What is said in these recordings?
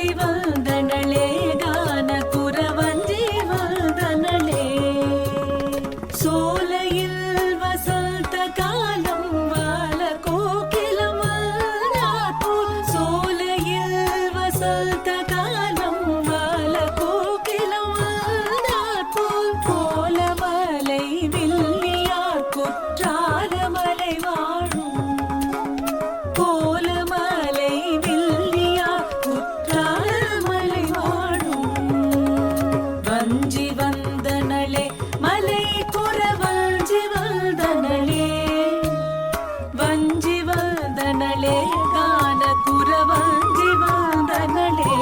வஞ்சி வந்தனளே கான குரவஞ்சி வந்தனளே சோலையில் வசந்த காலம் வாழ கோகிலம் வந்தாற்போல் சோலையில் வசந்த காலம் வாழ கோகிலம் வந்தாற்போல் கோலமலை வில்லியார் குற்றாலமலை வாழும் கோலமலை வில்லியார் குற்றாலமலை வாழும் வஞ்சி வந்தனளே மலை குற வஞ்சி வந்தனளே வஞ்சி வந்தனளே கான குற வஞ்சி வந்தனளே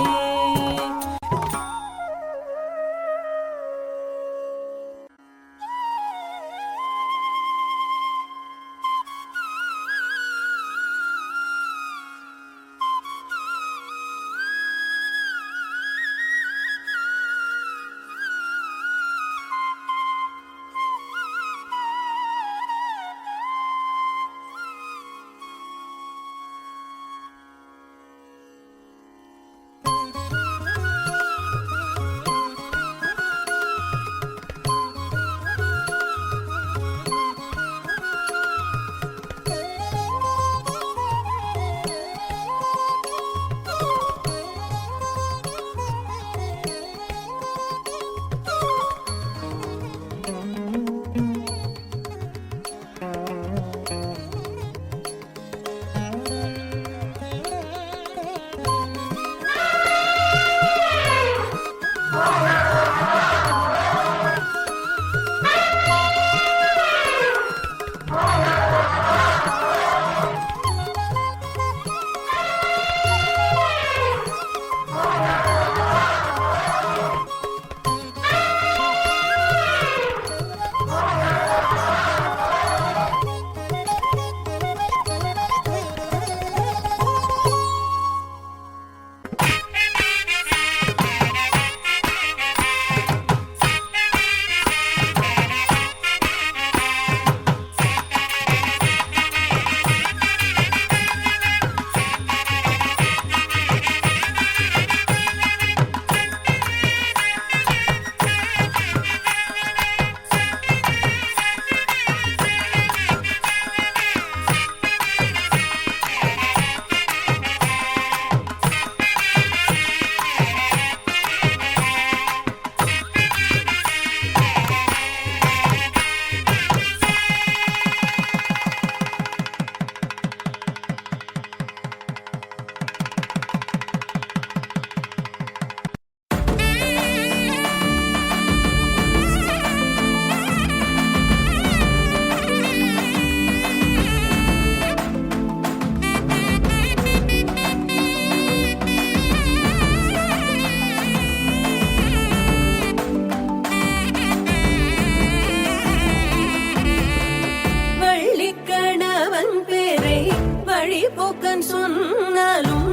போக்கன் சொன்னாலும்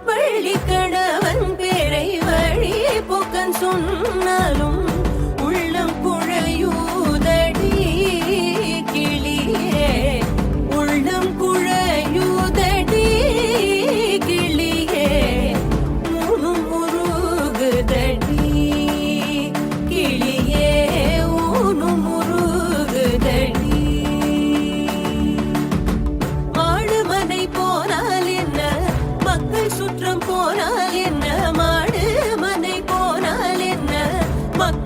வள்ளி கணவன் பேரை வழி போக்கன் சொன்னாலும் உள்ளம் குழையூதடி கிளியே உள்ளம் குழையூதடி கிளியே ஊனும் உருகுதடி கிளியே ஊனும் உருகுதடி சுற்றம் போனால் என்ன மாடு மனை போனால் என்ன மக்கள்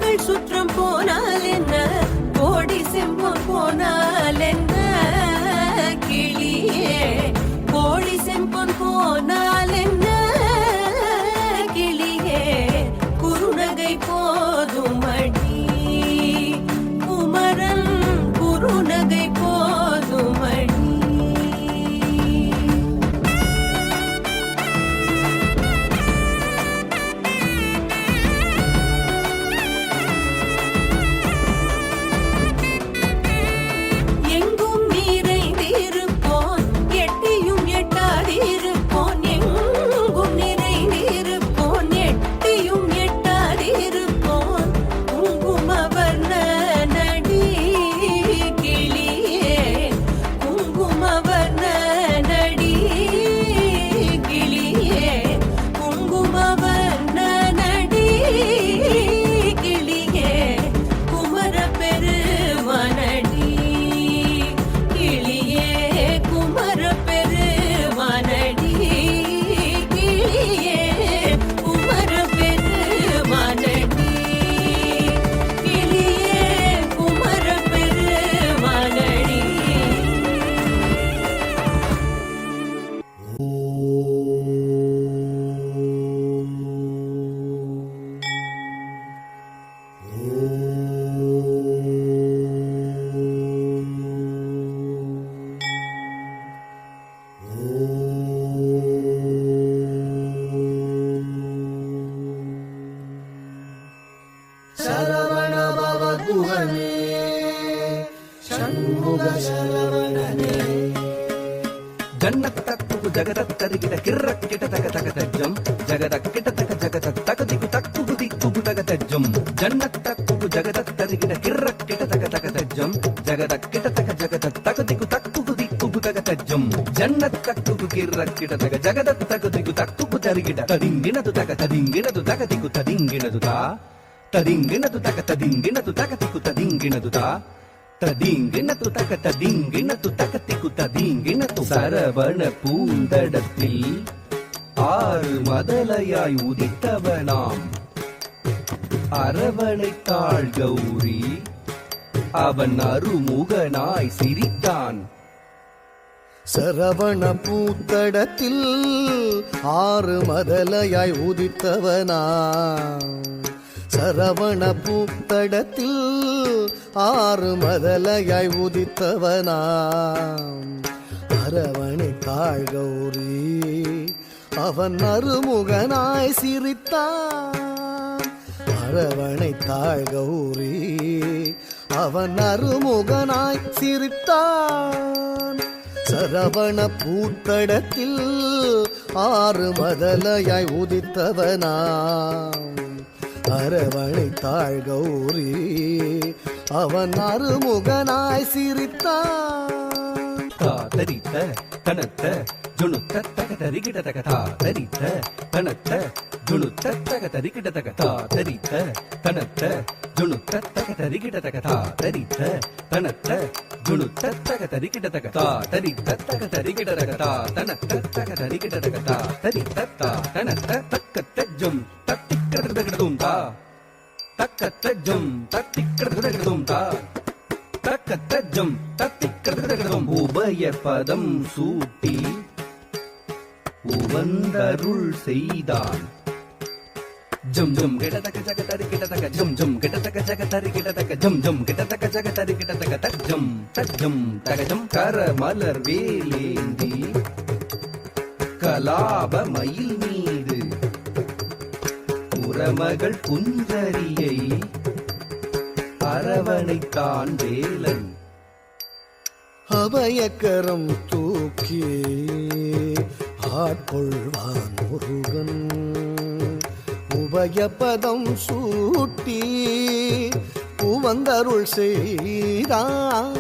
குகனே ஷண்முக சரவணனே ஜன்னத்தக்கு ஜகதத்தரிகிட கிர்ரக்கிட தக தக தஜ்ஜம் ஜகதக்கிட தக ஜகத தகதிகு தக்கு திக்கு தக தஜ்ஜம் ஜன்னத்தக்கு ஜகதத்தரிகிட கிர்ரக்கிட தக தக தஜ்ஜம் ஜகதக்கிட தக ஜகத தகதிகு தக்கு திக்கு தக தஜ்ஜம் ஜன்னத்தக்கு கிர்ரக்கிட தக ஜகத தகதிகு தக்கு தரிகிட ததிங்கினது தக ததிங்கினது தகதிகு ததிங்கினது தா ததிங்கினது தக ததிங்கினது தகதிகு ததிங்கினது தா ததிங்கினது தக ததிங்கினது தகதிகு ததிங்கினது சரவண பூந்தடத்தில் ஆறு மதலையாய் உதித்தவனாம் அரவணைத்தாள் கௌரி அவன் அருமுகனாய் சிரித்தான் சரவண பூத்தடத்தில் ஆறு மதலையாய் உதித்தவனா சரவண பூத்தடத்தில் ஆறு மதலையாய் உதித்தவனா அரவணைத்தாள் கௌரி அவன் அருமுகனாய் சிரித்தான் அரவணைத்தாள் கௌரி அவன் அருமுகனாய் சிரித்தான் சரவண பூத்தடத்தில் ஆறு மதலையாய் உதித்தவனா அரவணைத்தாள் கௌரி அவன் அருமுகனாய் சிரித்தான் தரித்த தனத்த ஜுணுத்த தக தரிகிட தக தரித்த தனத்த ஜுணுத்த தக தரிகிட தக தரித்த தனத்த ஜுணுத்த தக தரிகிட தக தரித்த தனத்த ஜுணுத்த தக தரிகிட தக தரித்த தக தரிகிட தக தனத்த தக தரிகிட தக தரித்த தனத்த தக்க தஜ்ஜம் தத்திக்கிறதும் தா தக்க தஜ்ஜம் தத்திக்கிறதும் தா தக்க தஜ்ஜம் தத்திக்கிறதும் உபய பதம் சூட்டி உவந்தருள் செய்தான் ஜம் ஜம் கிடதக ஜகதரி கிடதக ஜம் ஜம் கிடதக ஜகதரி கிடதக ஜம் ஜம் கிடதக ஜகதரி கிடதக தஜ்ஜம் தஜ்ஜம் தகஜம் கர மலர் வேலேந்தி கலாப மயில் மீது புறமகள் குஞ்சரியை அரவணைத்தான் வேலன் அபயக்கரம் தூக்கி ஆட்கொள்வான் முருகன் உபயபதம் சூட்டி உவந்தருள் செய்தான்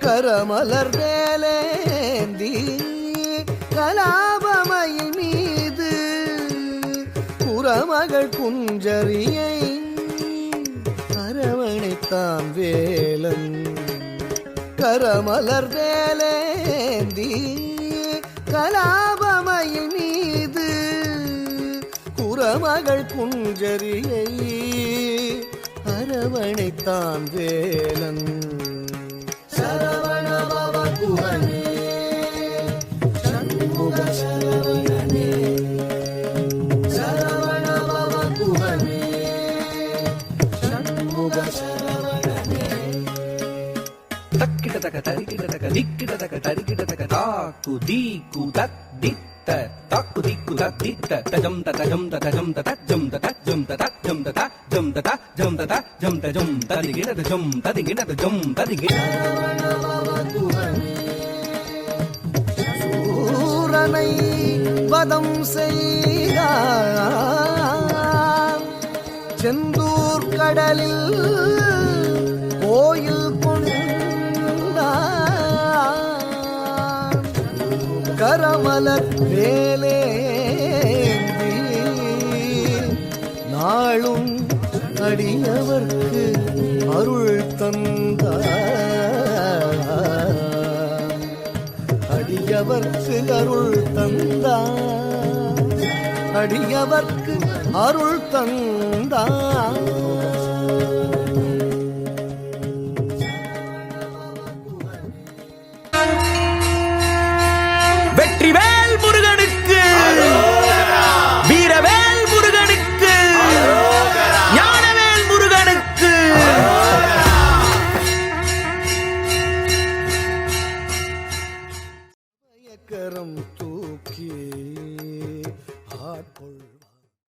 கரமலர் வேலேந்தி கலாபமயில் மீது புறமகள் குஞ்சரியை அரவணைத்தான் வேலன் கரமலர் வேலேந்தி கலாபமயில் மீது குறமகள் குஞ்சரியை அரவணைத்தான் வேலன் சரவண பவ குகனே ஷண்முக சரவணனே சரவண பவ குகனே ஷண்முக சரவணனே தக்கிட தக தரிகிட தக திக்கிட தக தரிகிட தக தாக்கு தீக்கு தத்தித்த தாக்கு தீக்கு தத்தித்த தஜம் தஜம் தஜம் தஜம் தஜம் தஜம் தஜம் தஜம் தஜம் தஜம் ததிகிட தஜம் ததிகிட தஜம் ததிகிட சூரனை வதம் செய்தான் செந்தூர் கடலில் கோயில் கொண்டான் கரமலர் வேலேந்தி நாளும் அடியவர்க்கு அருள் தந்தார் அடியவர்க்கு அருள் தந்தார் அடியவர்க்கு அருள் தந்தார்